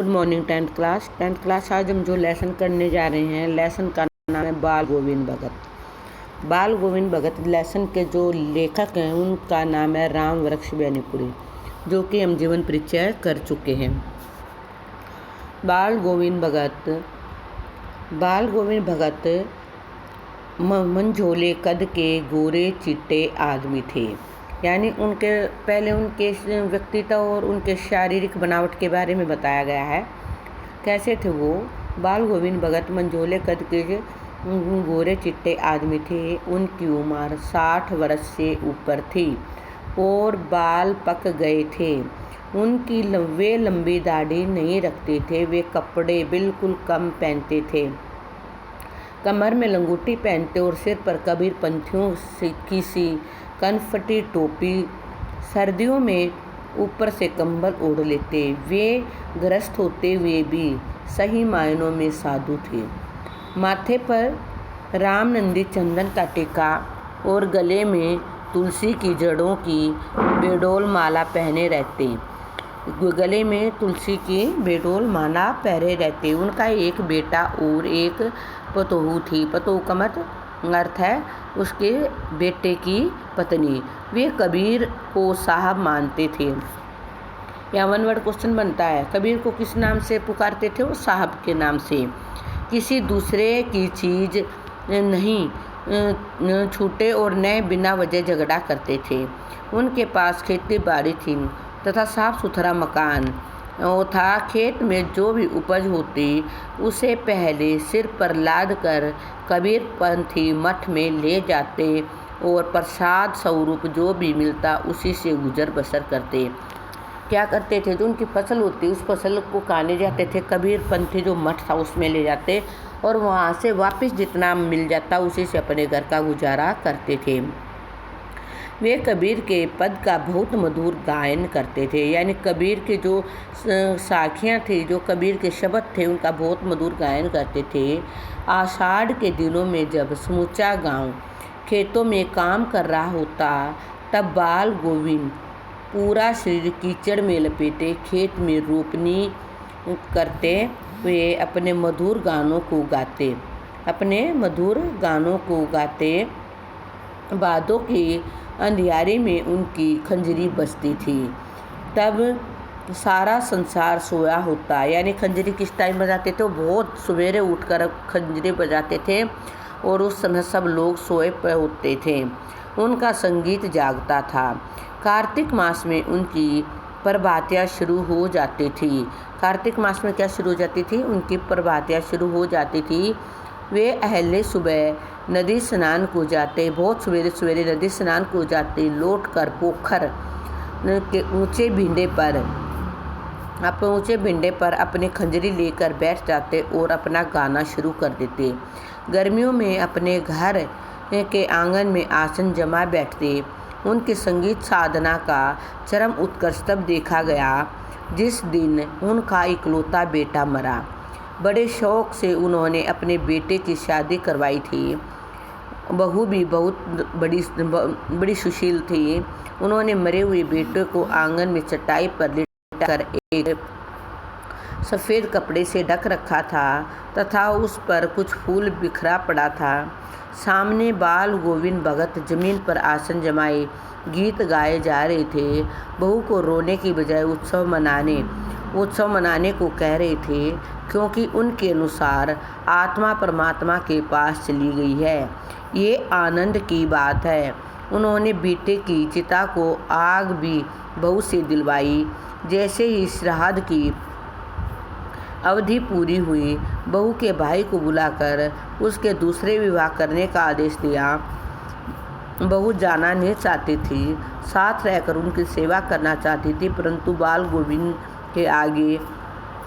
Good morning tenth class. आज हम जो लेसन करने जा रहे हैं, लेसन का नाम है बाल गोविंद भगत। बाल गोविंद भगत लेसन के जो लेखक हैं उनका नाम है राम वृक्ष बेनीपुरी, जो कि हम जीवन परिचय कर चुके हैं। बाल गोविंद भगत मंझोले कद के गोरे चिट्टे आदमी थे। यानी उनके व्यक्तित्व और उनके शारीरिक बनावट के बारे में बताया गया है। कैसे थे वो? बाल गोविंद भगत मंझोले कद के गोरे चिट्टे आदमी थे। उनकी उम्र 60 वर्ष से ऊपर थी और बाल पक गए थे। वे लंबी दाढ़ी नहीं रखते थे। वे कपड़े बिल्कुल कम पहनते थे, कमर में लंगोटी पहनते और सिर पर कबीर पंथियों की सी कनफटी टोपी। सर्दियों में ऊपर से कंबल ओढ़ लेते। वे गृहस्थ होते हुए भी सही मायनों में साधु थे। माथे पर रामनंदी चंदन का टीका और गले में तुलसी की जड़ों की बेडोल माला पहने रहते। उनका एक बेटा और एक पतोहू थी। पतोहू का अर्थ है उसके बेटे की पत्नी। वे कबीर को साहब मानते थे। यहाँ वन वर्ड क्वेश्चन बनता है, कबीर को किस नाम से पुकारते थे? वो साहब के नाम से। किसी दूसरे की चीज़ नहीं छूटे और न बिना वजह झगड़ा करते थे। उनके पास खेती बाड़ी थी तथा साफ सुथरा मकान था। खेत में जो भी उपज होती उसे पहले सिर पर लाद कर कबीर पंथी मठ में ले जाते और प्रसाद स्वरूप जो भी मिलता उसी से गुजर बसर करते। क्या करते थे? जो उनकी फसल होती उस फसल को खाने जाते थे। कबीर पंथी जो मठ था उसमें ले जाते और वहाँ से वापस जितना मिल जाता उसी से अपने घर का गुजारा करते थे। वे कबीर के पद का बहुत मधुर गायन करते थे। यानी कबीर के जो साखियाँ थी, जो कबीर के शब्द थे, उनका बहुत मधुर गायन करते थे। आषाढ़ के दिनों में जब समूचा गांव खेतों में काम कर रहा होता, तब बाल गोविंद पूरा शरीर कीचड़ में लपेटे खेत में रोपनी करते हुए अपने मधुर गानों को गाते। बादों के अंधियारे में उनकी खंजरी बजती थी। तब सारा संसार सोया होता। यानी खंजरी किस टाइम बजाते थे? वो बहुत सवेरे उठकर खंजरी बजाते थे और उस समय सब लोग सोए पे होते थे। उनका संगीत जागता था। कार्तिक मास में उनकी प्रभातियाँ शुरू हो जाती थी। कार्तिक मास में क्या शुरू हो जाती थी? उनकी प्रभातियाँ शुरू हो जाती थी। वे अहले सुबह नदी स्नान को जाते, बहुत सवेरे सवेरे नदी स्नान को जाते। लौट कर पोखर के ऊंचे भिंडे पर अपने खंजरी लेकर बैठ जाते और अपना गाना शुरू कर देते। गर्मियों में अपने घर के आंगन में आसन जमा बैठते। उनकी संगीत साधना का चरम उत्कर्ष तब देखा गया जिस दिन उनका इकलौता बेटा मरा। बड़े शौक से उन्होंने अपने बेटे की शादी करवाई थी। बहू भी बहुत बड़ी सुशील थी। उन्होंने मरे हुए बेटे को आंगन में चटाई पर लिटाकर एक सफ़ेद कपड़े से ढक रखा था तथा उस पर कुछ फूल बिखरा पड़ा था। सामने बाल गोविंद भगत जमीन पर आसन जमाए गीत गाए जा रहे थे। बहू को रोने की बजाय उत्सव मनाने को कह रहे थे, क्योंकि उनके अनुसार आत्मा परमात्मा के पास चली गई है। ये आनंद की बात है। उन्होंने बेटे की चिता को आग भी बहू से दिलवाई। जैसे ही श्राद्ध की अवधि पूरी हुई, बहू के भाई को बुलाकर उसके दूसरे विवाह करने का आदेश दिया। बहू जाना नहीं चाहती थी, साथ रहकर उनकी सेवा करना चाहती थी, परंतु बाल गोविंद के आगे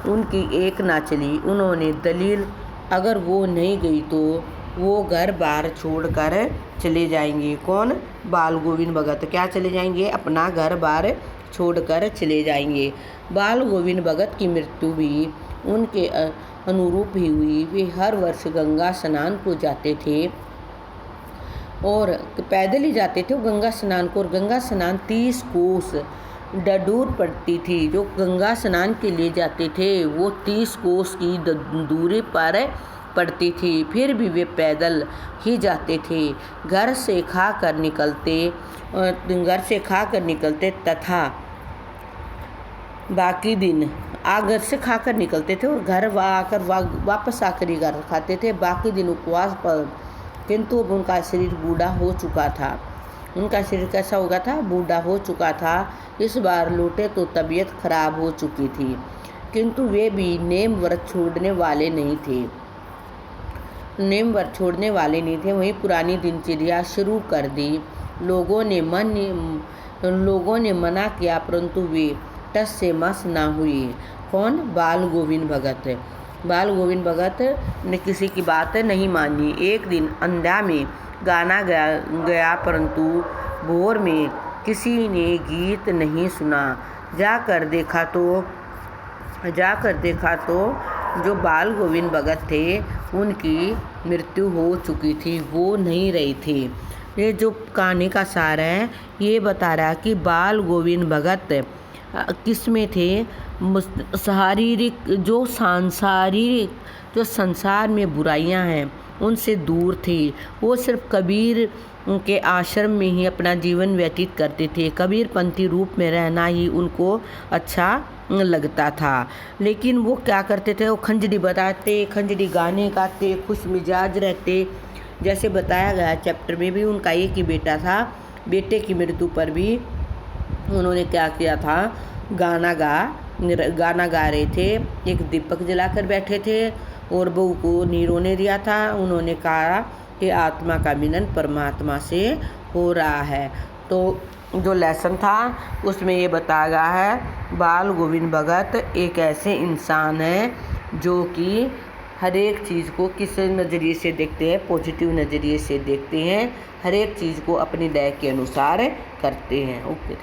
उनकी एक ना चली। उन्होंने दलील, अगर वो नहीं गई तो वो घर बार छोड़कर चले जाएंगे। कौन? बाल गोविंद भगत क्या चले जाएंगे? अपना घर बार छोड़कर चले जाएंगे। बाल गोविंद भगत की मृत्यु भी उनके अनुरूप ही हुई। वे हर वर्ष गंगा स्नान को जाते थे और पैदल ही जाते थे वो गंगा स्नान को। और गंगा स्नान 30 कोस डडूर पड़ती थी। जो गंगा स्नान के लिए जाते थे वो 30 कोस की दूरी पर पड़ती थी, फिर भी वे पैदल ही जाते थे। घर से खाकर निकलते तथा बाकी दिन घर से खाकर निकलते थे और घर आकर वापस आकर ही घर खाते थे। बाकी दिन उपवास पर, किंतु अब उनका शरीर बूढ़ा हो चुका था। उनका शरीर कैसा हो गया था? बूढ़ा हो चुका था। इस बार लौटे तो तबीयत खराब हो चुकी थी, किंतु वे भी नेम व्रत छोड़ने वाले नहीं थे। वहीं पुरानी दिनचर्या शुरू कर दी। लोगों ने मना किया, परंतु वे टस से मस ना हुई। कौन? बाल गोविंद भगत ने किसी की बात नहीं मानी। एक दिन अंधा में गाना गया, परंतु भोर में किसी ने गीत नहीं सुना। जाकर देखा तो जो बाल गोविंद भगत थे उनकी मृत्यु हो चुकी थी, वो नहीं रहे थे। ये जो कहानी का सार है ये बता रहा है कि बाल गोविंद भगत किस में थे? जो संसार में बुराइयां हैं उनसे दूर थे। वो सिर्फ कबीर के आश्रम में ही अपना जीवन व्यतीत करते थे। कबीरपंथी रूप में रहना ही उनको अच्छा लगता था। लेकिन वो क्या करते थे? वो खंजड़ी बताते, खंजड़ी गाने गाते, खुश मिजाज रहते। जैसे बताया गया चैप्टर में भी, उनका एक ही बेटा था। बेटे की मृत्यु पर भी उन्होंने क्या किया था? गाना गा रहे थे। एक दीपक जलाकर बैठे थे और बहू को नहीं रोने दिया था। उन्होंने कहा कि आत्मा का मिलन परमात्मा से हो रहा है। तो जो लेसन था उसमें ये बताया गया है, बाल गोविंद भगत एक ऐसे इंसान हैं जो कि हर एक चीज़ को किस नज़रिए से देखते हैं? पॉजिटिव नज़रिए से देखते हैं। हर एक चीज़ को अपनी दया के अनुसार करते हैं। ओके।